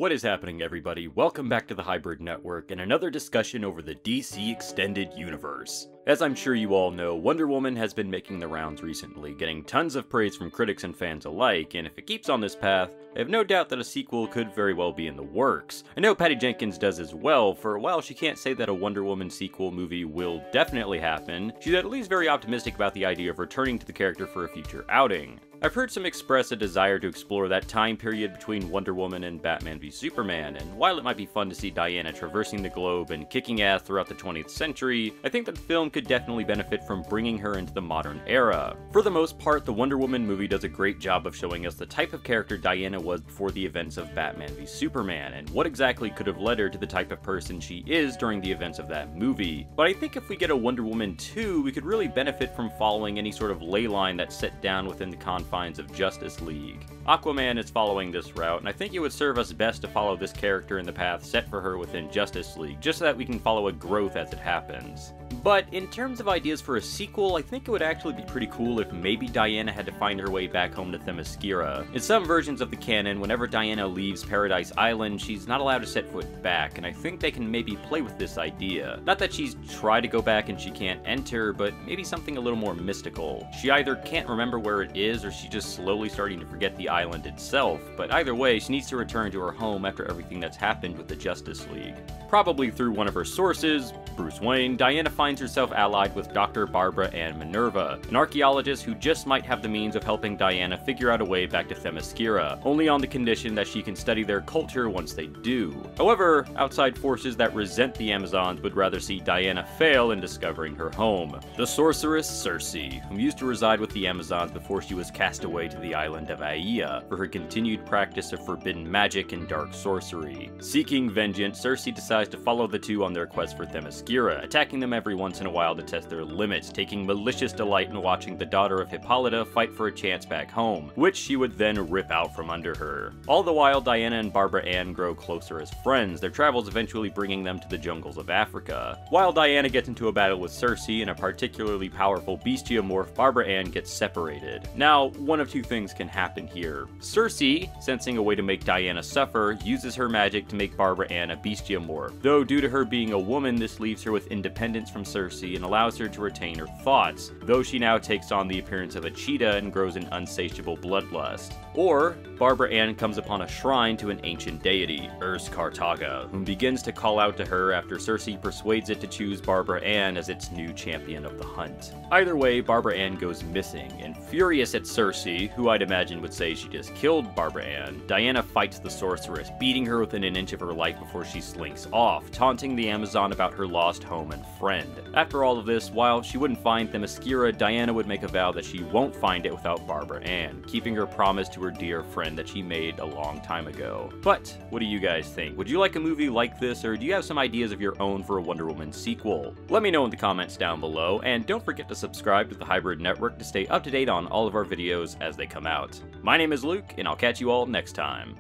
What is happening, everybody? Welcome back to the Hybrid Network and another discussion over the DC Extended Universe. As I'm sure you all know, Wonder Woman has been making the rounds recently, getting tons of praise from critics and fans alike, and if it keeps on this path, I have no doubt that a sequel could very well be in the works. I know Patty Jenkins does as well, for while she can't say that a Wonder Woman sequel movie will definitely happen, she's at least very optimistic about the idea of returning to the character for a future outing. I've heard some express a desire to explore that time period between Wonder Woman and Batman v Superman, and while it might be fun to see Diana traversing the globe and kicking ass throughout the 20th century, I think that the film could definitely benefit from bringing her into the modern era. For the most part, the Wonder Woman movie does a great job of showing us the type of character Diana was before the events of Batman v Superman, and what exactly could have led her to the type of person she is during the events of that movie. But I think if we get a Wonder Woman 2, we could really benefit from following any sort of ley line that's set down within the confines of Justice League. Aquaman is following this route, and I think it would serve us best to follow this character in the path set for her within Justice League, just so that we can follow a growth as it happens. But in terms of ideas for a sequel, I think it would actually be pretty cool if maybe Diana had to find her way back home to Themyscira. In some versions of the canon, whenever Diana leaves Paradise Island, she's not allowed to set foot back, and I think they can maybe play with this idea. Not that she's tried to go back and she can't enter, but maybe something a little more mystical. She either can't remember where it is, or she's just slowly starting to forget the island itself, but either way, she needs to return to her home after everything that's happened with the Justice League. Probably through one of her sources, Bruce Wayne, Diana finds herself allied with Dr. Barbara Ann Minerva, an archaeologist who just might have the means of helping Diana figure out a way back to Themyscira, only on the condition that she can study their culture once they do. However, outside forces that resent the Amazons would rather see Diana fail in discovering her home. The sorceress Circe, who used to reside with the Amazons before she was cast away to the island of Aia for her continued practice of forbidden magic and dark sorcery. Seeking vengeance, Circe decides to follow the two on their quest for Themyscira, attacking them every once in a while to test their limits, taking malicious delight in watching the daughter of Hippolyta fight for a chance back home, which she would then rip out from under her. All the while, Diana and Barbara Ann grow closer as friends, their travels eventually bringing them to the jungles of Africa. While Diana gets into a battle with Circe and a particularly powerful bestiamorph, Barbara Ann gets separated. Now, one of two things can happen here. Circe, sensing a way to make Diana suffer, uses her magic to make Barbara Ann a bestiamorph, though due to her being a woman, this leaves her with independence from Circe and allows her to retain her thoughts, though she now takes on the appearance of a cheetah and grows an insatiable bloodlust. Or, Barbara Ann comes upon a shrine to an ancient deity, Urs Kartaga, whom begins to call out to her after Circe persuades it to choose Barbara Ann as its new champion of the hunt. Either way, Barbara Ann goes missing, and furious at Circe, who I'd imagine would say she just killed Barbara Ann, Diana fights the sorceress, beating her within an inch of her life before she slinks off, taunting the Amazon about her lost home and friend. After all of this, while she wouldn't find Themyscira, Diana would make a vow that she won't find it without Barbara Ann, keeping her promise to her dear friend that she made a long time ago. But, what do you guys think? Would you like a movie like this, or do you have some ideas of your own for a Wonder Woman sequel? Let me know in the comments down below, and don't forget to subscribe to the Hybrid Network to stay up to date on all of our videos as they come out. My name is Luke, and I'll catch you all next time.